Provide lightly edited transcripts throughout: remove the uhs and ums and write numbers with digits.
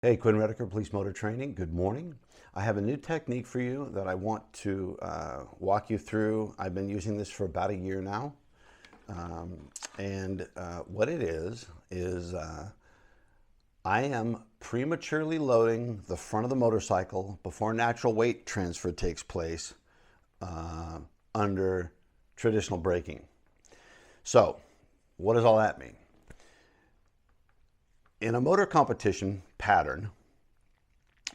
Hey, Quinn Police Motor Training. Good morning. I have a new technique for you that I want to walk you through. I've been using this for about a year now. What it is I am prematurely loading the front of the motorcycle before natural weight transfer takes place under traditional braking. So, what does all that mean? In a motor competition pattern,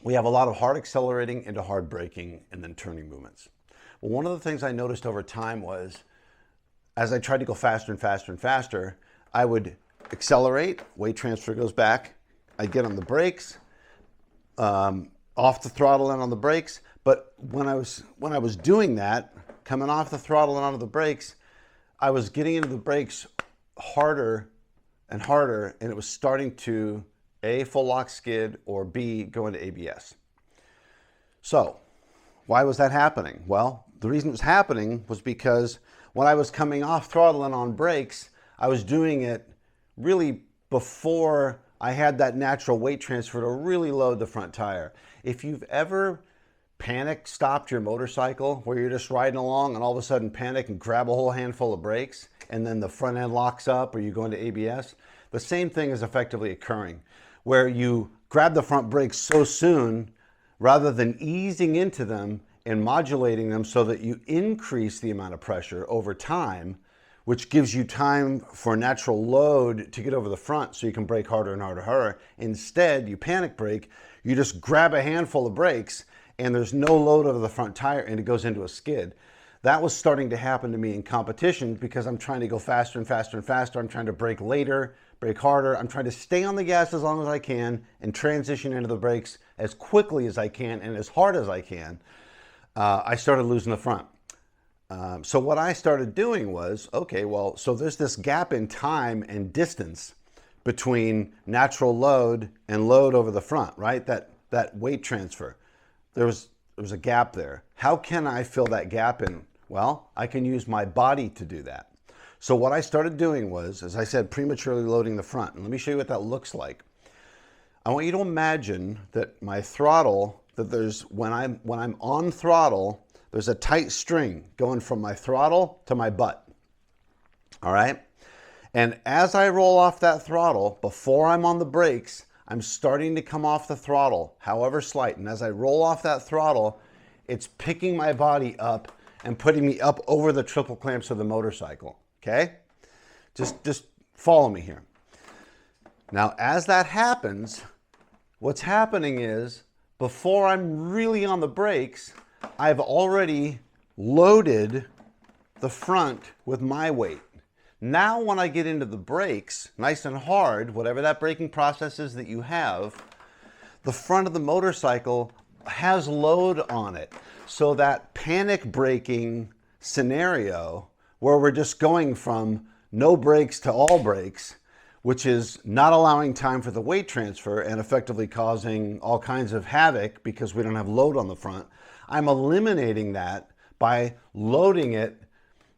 we have a lot of hard accelerating into hard braking and then turning movements. Well, one of the things I noticed over time was as I tried to go faster and faster and faster, I would accelerate, weight transfer goes back, I'd get on the brakes, off the throttle and on the brakes. But when I was doing that, coming off the throttle and onto the brakes, I was getting into the brakes harder and harder, and it was starting to A, full lock skid, or B, go into ABS. So why was that happening? Well, the reason it was happening was because when I was coming off throttle and on brakes, I was doing it really before I had that natural weight transfer to really load the front tire. If you've ever panic stopped your motorcycle where you're just riding along and all of a sudden panic and grab a whole handful of brakes and then the front end locks up or you go into ABS, the same thing is effectively occurring where you grab the front brakes so soon rather than easing into them and modulating them so that you increase the amount of pressure over time, which gives you time for natural load to get over the front so you can brake harder and harder and harder. Instead, you panic brake, you just grab a handful of brakes and there's no load over the front tire and it goes into a skid. That was starting to happen to me in competition because I'm trying to go faster and faster and faster. I'm trying to brake later, brake harder. I'm trying to stay on the gas as long as I can and transition into the brakes as quickly as I can and as hard as I can. I started losing the front. So what I started doing was, okay, well, so there's this gap in time and distance between natural load and load over the front, right? That weight transfer. There was a gap there. How can I fill that gap in? Well, I can use my body to do that. So what I started doing was, as I said, prematurely loading the front. And let me show you what that looks like. I want you to imagine that my throttle, that there's, when I'm on throttle, there's a tight string going from my throttle to my butt. All right? And as I roll off that throttle, before I'm on the brakes, I'm starting to come off the throttle, however slight. And as I roll off that throttle, it's picking my body up and putting me up over the triple clamps of the motorcycle, okay? Just follow me here. Now, as that happens, what's happening is, before I'm really on the brakes, I've already loaded the front with my weight. Now when I get into the brakes, nice and hard, whatever that braking process is that you have, the front of the motorcycle has load on it. So that panic braking scenario where we're just going from no brakes to all brakes, which is not allowing time for the weight transfer and effectively causing all kinds of havoc because we don't have load on the front, I'm eliminating that by loading it,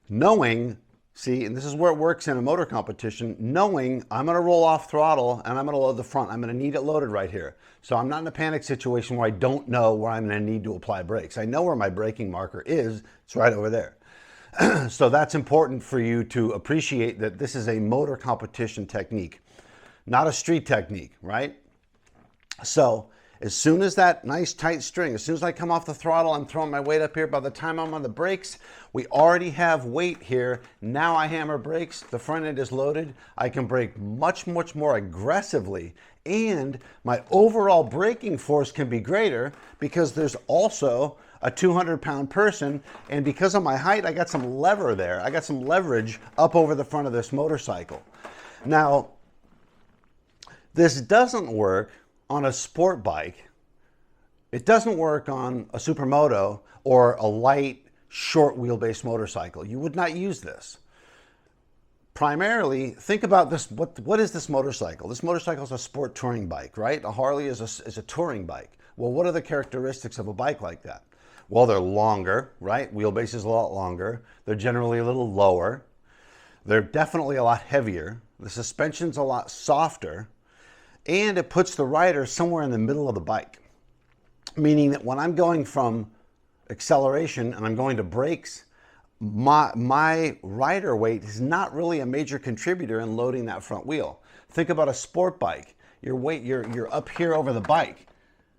knowing, see, and this is where it works in a motor competition, knowing I'm going to roll off throttle and I'm going to load the front. I'm going to need it loaded right here. So I'm not in a panic situation where I don't know where I'm going to need to apply brakes. I know where my braking marker is. It's right over there. So that's important for you to appreciate that this is a motor competition technique, not a street technique, right? So as soon as that nice tight string, as soon as I come off the throttle, I'm throwing my weight up here. By the time I'm on the brakes, we already have weight here. Now I hammer brakes, the front end is loaded. I can brake much, much more aggressively and my overall braking force can be greater because there's also a 200-pound person, and because of my height, I got some lever there. I got some leverage up over the front of this motorcycle. Now, this doesn't work on a sport bike. It doesn't work on a supermoto or a light, short wheelbase motorcycle. You would not use this. Primarily, think about this. What is this motorcycle? This motorcycle is a sport touring bike, right? A Harley is a touring bike. Well, what are the characteristics of a bike like that? Well, they're longer, right? Wheelbase is a lot longer. They're generally a little lower. They're definitely a lot heavier. The suspension's a lot softer. And it puts the rider somewhere in the middle of the bike, meaning that when I'm going from acceleration and I'm going to brakes, my rider weight is not really a major contributor in loading that front wheel. Think about a sport bike. Your weight, you're up here over the bike,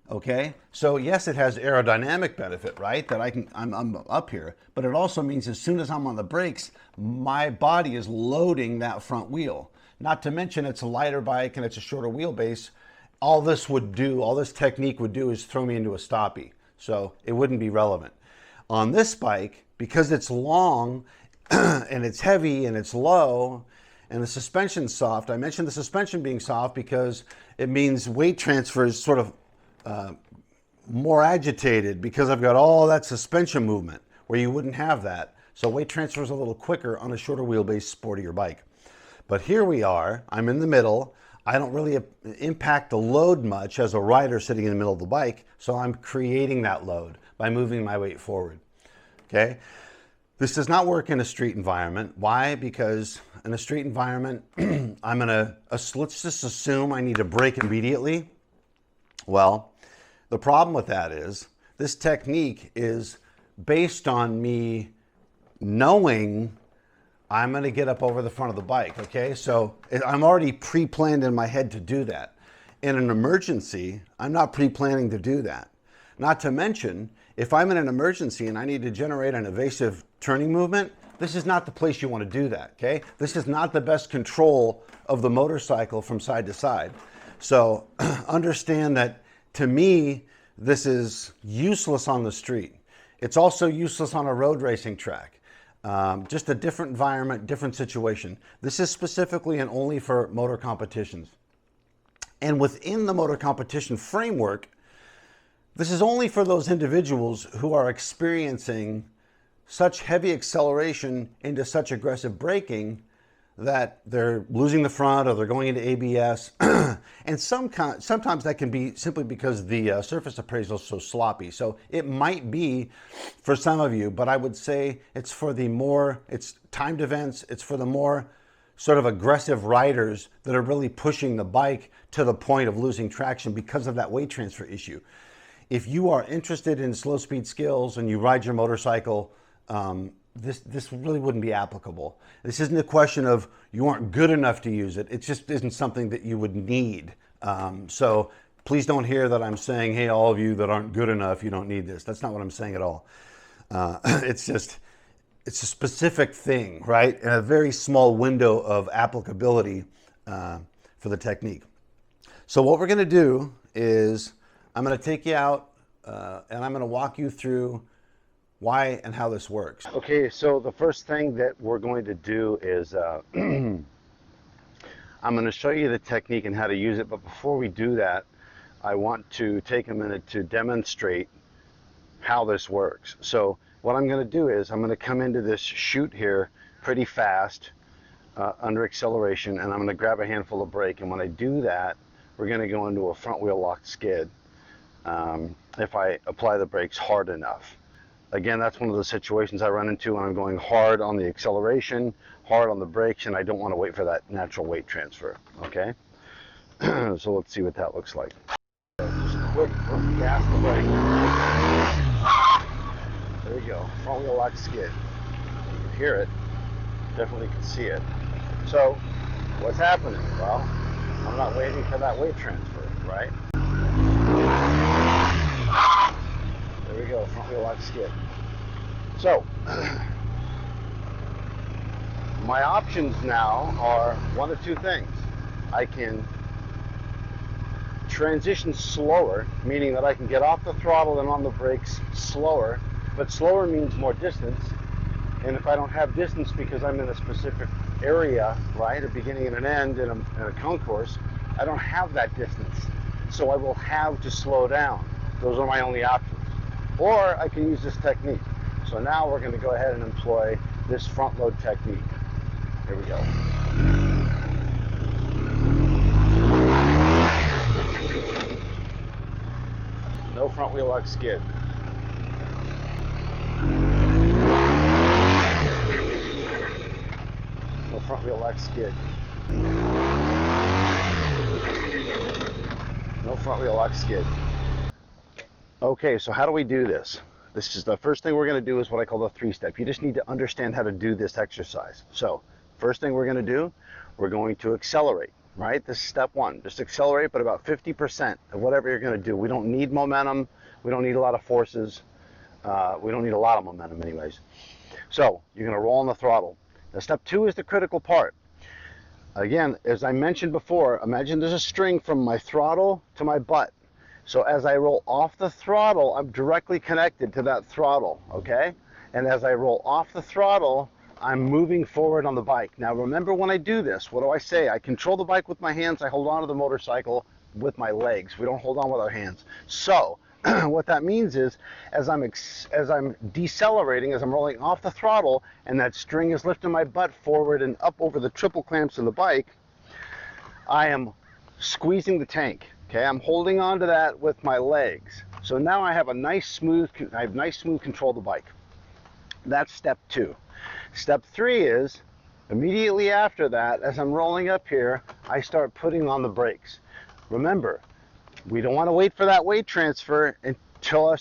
okay? So yes, it has aerodynamic benefit, right? That I'm up here, but it also means as soon as I'm on the brakes, my body is loading that front wheel. Not to mention it's a lighter bike and it's a shorter wheelbase. All this technique would do is throw me into a stoppie. So it wouldn't be relevant. On this bike, because it's long and it's heavy and it's low and the suspension's soft, I mentioned the suspension being soft because it means weight transfer is sort of more agitated because I've got all that suspension movement where you wouldn't have that. So weight transfer is a little quicker on a shorter wheelbase, sportier bike. But here we are, I'm in the middle. I don't really impact the load much as a rider sitting in the middle of the bike, so I'm creating that load by moving my weight forward, okay? This does not work in a street environment. Why? Because in a street environment, let's just assume I need to brake immediately. Well, the problem with that is this technique is based on me knowing I'm going to get up over the front of the bike, okay? So I'm already pre-planned in my head to do that. In an emergency, I'm not pre-planning to do that. Not to mention, if I'm in an emergency and I need to generate an evasive turning movement, this is not the place you want to do that, okay? This is not the best control of the motorcycle from side to side. So understand that, to me, this is useless on the street. It's also useless on a road racing track. Just a different environment, different situation. This is specifically and only for motor competitions. And within the motor competition framework, this is only for those individuals who are experiencing such heavy acceleration into such aggressive braking that they're losing the front or they're going into ABS. And sometimes that can be simply because the surface appraisal is so sloppy. So it might be for some of you, but I would say it's timed events. It's for the more sort of aggressive riders that are really pushing the bike to the point of losing traction because of that weight transfer issue. If you are interested in slow speed skills and you ride your motorcycle, this really wouldn't be applicable. This isn't a question of you aren't good enough to use it. It just isn't something that you would need. So please don't hear that I'm saying, hey, all of you that aren't good enough, you don't need this. That's not what I'm saying at all. It's a specific thing, right? And a very small window of applicability for the technique. So what we're going to do is I'm going to take you out and I'm going to walk you through why and how this works. Okay, so the first thing that we're going to do is I'm going to show you the technique and how to use it, but before we do that, I want to take a minute to demonstrate how this works. So what I'm going to do is I'm going to come into this chute here pretty fast under acceleration, and I'm going to grab a handful of brake, and when I do that, we're going to go into a front wheel lock skid if I apply the brakes hard enough. Again, that's one of the situations I run into when I'm going hard on the acceleration, hard on the brakes, and I don't want to wait for that natural weight transfer, okay? So let's see what that looks like. Just quick gas the brake. There we go, front wheel lock skid. You can hear it, definitely can see it. So what's happening? Well, I'm not waiting for that weight transfer, right? There we go, front wheel lock skid. So, my options now are one of two things. I can transition slower, meaning that I can get off the throttle and on the brakes slower, but slower means more distance. And if I don't have distance because I'm in a specific area, right, a beginning and an end in a concourse, I don't have that distance. So I will have to slow down. Those are my only options. Or I can use this technique. So now we're going to go ahead and employ this front load technique. Here we go. No front wheel lock skid. No front wheel lock skid. front wheel lock skid. Okay, so how do we do this? This is the first thing we're going to do is what I call the 3-step. You just need to understand how to do this exercise. So first thing we're going to do, we're going to accelerate, right? This is step 1. Just accelerate, but about 50% of whatever you're going to do. We don't need momentum. We don't need a lot of forces. We don't need a lot of momentum anyways. So you're going to roll on the throttle. Now step 2 is the critical part. Again, as I mentioned before, imagine there's a string from my throttle to my butt. So as I roll off the throttle, I'm directly connected to that throttle, okay? And as I roll off the throttle, I'm moving forward on the bike. Now remember, when I do this, what do I say? I control the bike with my hands. I hold on to the motorcycle with my legs. We don't hold on with our hands. So what that means is, as I'm decelerating, as I'm rolling off the throttle, and that string is lifting my butt forward and up over the triple clamps of the bike, I am squeezing the tank. Okay, I'm holding on to that with my legs. So now I have nice smooth control of the bike. That's step 2. Step 3 is, immediately after that, as I'm rolling up here, I start putting on the brakes. Remember, we don't want to wait for that weight transfer until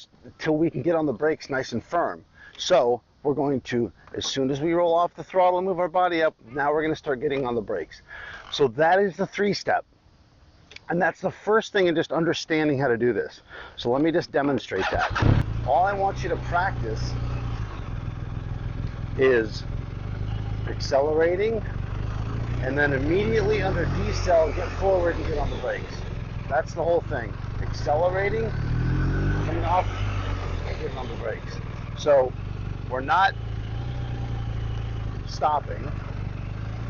we can get on the brakes nice and firm. So we're going to, as soon as we roll off the throttle and move our body up, now we're going to start getting on the brakes. So that is the 3-step. And that's the first thing in just understanding how to do this. So let me just demonstrate that. All I want you to practice is accelerating, and then immediately under decel, get forward and get on the brakes. That's the whole thing. Accelerating, coming off, and getting on the brakes. So we're not stopping.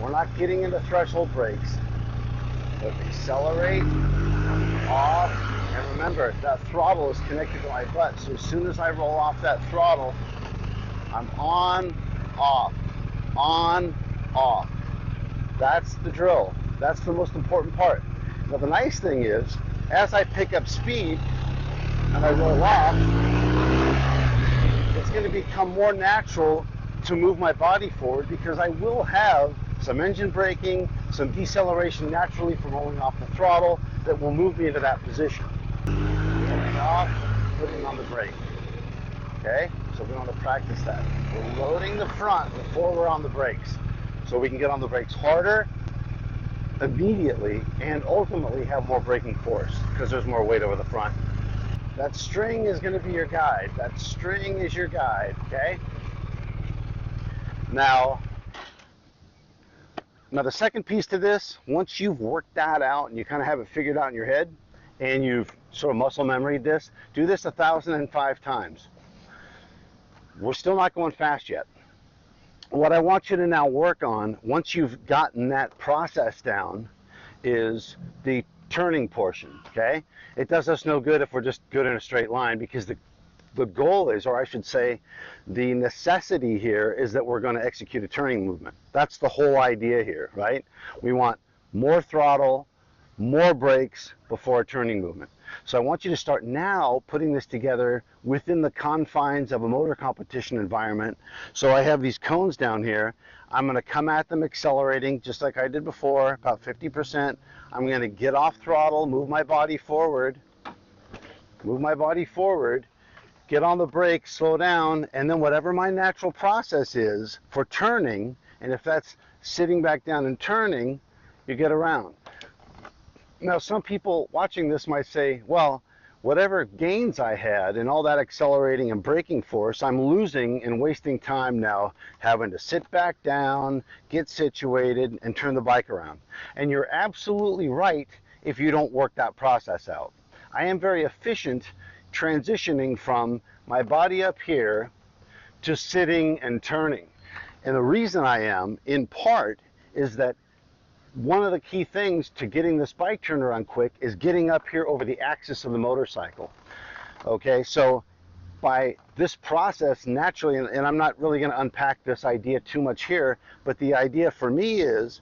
We're not getting into threshold brakes. But accelerate, off, and remember, that throttle is connected to my butt. So as soon as I roll off that throttle, I'm on, off, on, off. That's the drill. That's the most important part. Now the nice thing is, as I pick up speed and I roll off, it's going to become more natural to move my body forward, because I will have some engine braking, some deceleration naturally from rolling off the throttle that will move me into that position. Rolling off, putting on the brake. Okay? So we want to practice that. We're loading the front before we're on the brakes, so we can get on the brakes harder, immediately, and ultimately have more braking force because there's more weight over the front. That string is going to be your guide. That string is your guide, okay? Now the second piece to this, once you've worked that out and you kind of have it figured out in your head, and you've sort of muscle memoried this, do this 1,005 times. We're still not going fast yet. What I want you to now work on, once you've gotten that process down, is the turning portion, okay? It does us no good if we're just good in a straight line, because the goal is, or I should say, the necessity here is that we're going to execute a turning movement. That's the whole idea here, right? We want more throttle, more brakes before a turning movement. So I want you to start now putting this together within the confines of a motor competition environment. So I have these cones down here. I'm going to come at them accelerating just like I did before, about 50%. I'm going to get off throttle, move my body forward, get on the brake, slow down, and then whatever my natural process is for turning, and if that's sitting back down and turning, you get around. Now, some people watching this might say, well, whatever gains I had in all that accelerating and braking force, I'm losing and wasting time now having to sit back down, get situated, and turn the bike around. And you're absolutely right if you don't work that process out. I am very efficient transitioning from my body up here to sitting and turning. And the reason I am, in part, is that one of the key things to getting this bike turned around quick is getting up here over the axis of the motorcycle. Okay, so by this process, naturally, and I'm not really going to unpack this idea too much here, but the idea for me is,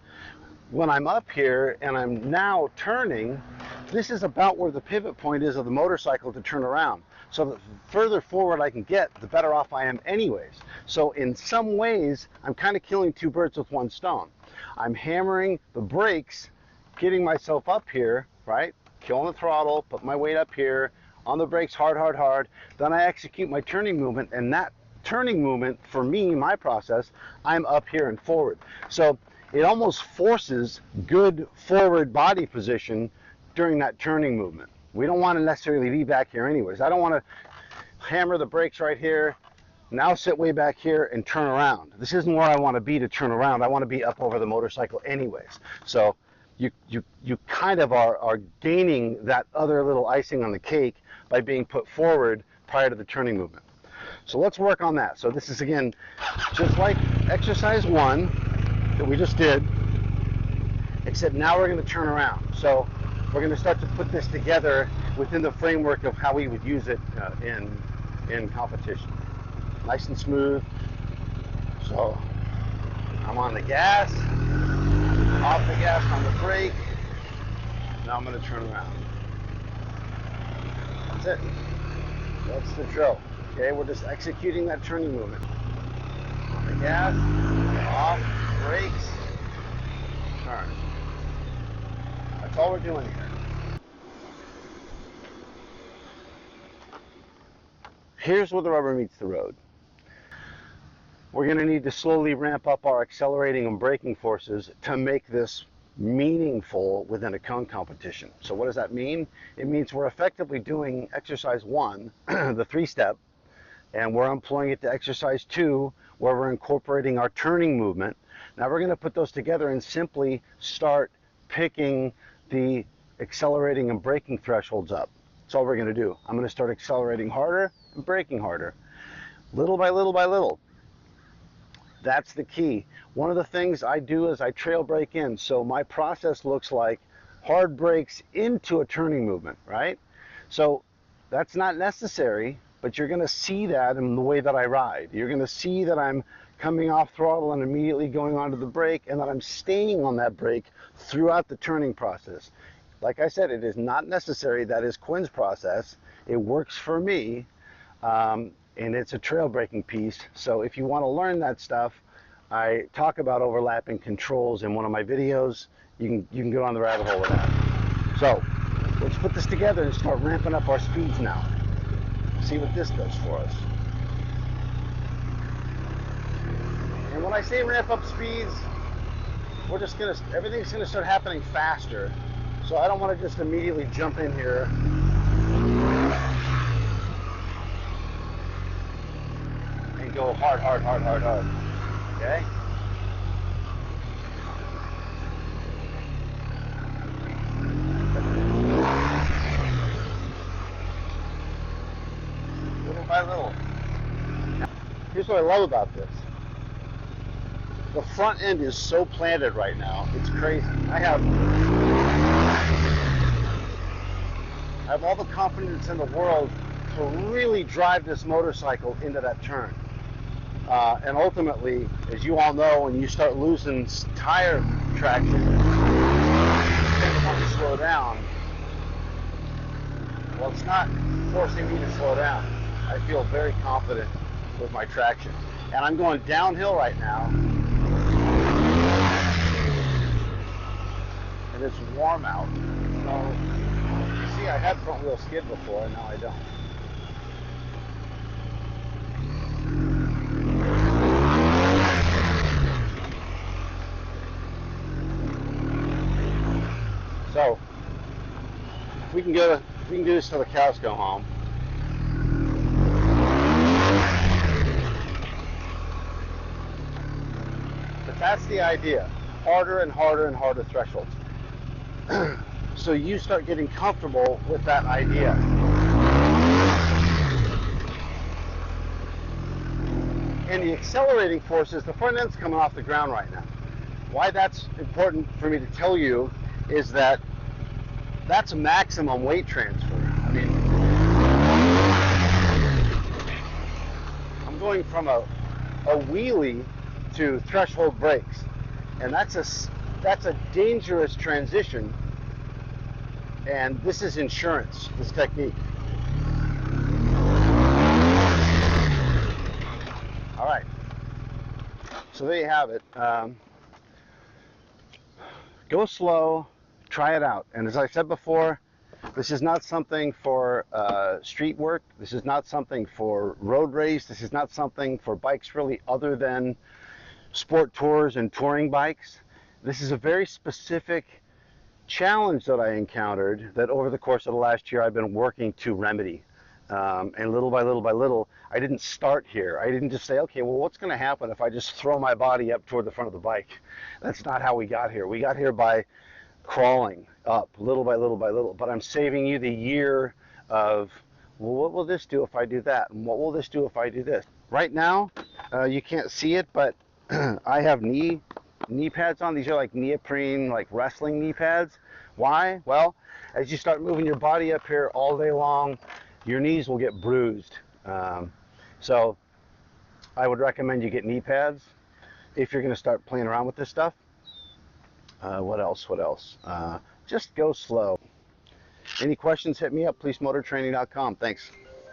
when I'm up here and I'm now turning, this is about where the pivot point is of the motorcycle to turn around. So the further forward I can get, the better off I am anyways. So in some ways, I'm kind of killing two birds with one stone. I'm hammering the brakes, getting myself up here, right? killing the throttle, put my weight up here, on the brakes hard, hard, hard. Then I execute my turning movement, and that turning movement, for me, my process, I'm up here and forward. So it almost forces good forward body position during that turning movement. We don't want to necessarily be back here anyways. I don't want to hammer the brakes right here, now sit way back here and turn around. This isn't where I want to be to turn around. I want to be up over the motorcycle anyways. So you kind of are gaining that other little icing on the cake by being put forward prior to the turning movement. So let's work on that. So this is, again, just like exercise 1 that we just did, except now we're going to turn around. So we're going to start to put this together within the framework of how we would use it in competition. Nice and smooth. So I'm on the gas, off the gas, on the brake. Now I'm going to turn around. That's it. That's the drill. Okay, we're just executing that turning movement. On the gas, off, brakes, turn. That's all we're doing here. Here's where the rubber meets the road. We're going to need to slowly ramp up our accelerating and braking forces to make this meaningful within a cone competition. So what does that mean? It means we're effectively doing exercise 1, the 3-step, and we're employing it to exercise 2, where we're incorporating our turning movement. Now we're going to put those together and simply start picking the accelerating and braking thresholds up. That's all we're going to do. I'm going to start accelerating harder and braking harder, little by little by little. That's the key. One of the things I do is I trail brake in. So my process looks like hard brakes into a turning movement, right? So that's not necessary, but you're going to see that in the way that I ride. You're going to see that I'm coming off throttle and immediately going onto the brake, and that I'm staying on that brake throughout the turning process. Like I said, it is not necessary. That is Quinn's process. It works for me. And it's a trail braking piece. So if you want to learn that stuff, I talk about overlapping controls in one of my videos. You can go on the rabbit hole with that. So let's put this together and start ramping up our speeds now. See what this does for us. And when I say ramp up speeds, everything's gonna start happening faster. So I don't want to just immediately jump in here go hard, hard, hard, hard, hard. Okay? Little by little. Here's what I love about this. The front end is so planted right now. It's crazy. I have all the confidence in the world to really drive this motorcycle into that turn. And ultimately, as you all know, when you start losing tire traction, you want to slow down. Well, it's not forcing me to slow down. I feel very confident with my traction. And I'm going downhill right now. And it's warm out. So, you see, I had front wheel skid before, and now I don't. So we can do this till the cows go home. But that's the idea. Harder and harder and harder thresholds. So you start getting comfortable with that idea. And the accelerating forces, the front end's coming off the ground right now. Why that's important for me to tell you is that that's maximum weight transfer. I mean, I'm going from a wheelie to threshold brakes, and that's a dangerous transition. And this is insurance, this technique. All right, so there you have it. Go slow, try it out. And as I said before, This is not something for street work. This is not something for road race. This is not something for bikes really other than sport tours and touring bikes. This is a very specific challenge that I encountered that over the course of the last year I've been working to remedy. And little by little by little, I didn't start here. I didn't just say, okay, well, what's going to happen if I just throw my body up toward the front of the bike? That's not how we got here. We got here by crawling up little by little by little. But I'm saving you the year of, well, what will this do if I do that? And what will this do if I do this? Right now, you can't see it, but I have knee pads on. These are like neoprene, like wrestling knee pads. Why? Well, as you start moving your body up here all day long, your knees will get bruised. So I would recommend you get knee pads if you're going to start playing around with this stuff. What else? Just go slow. Any questions, hit me up, policemotortraining.com. Thanks.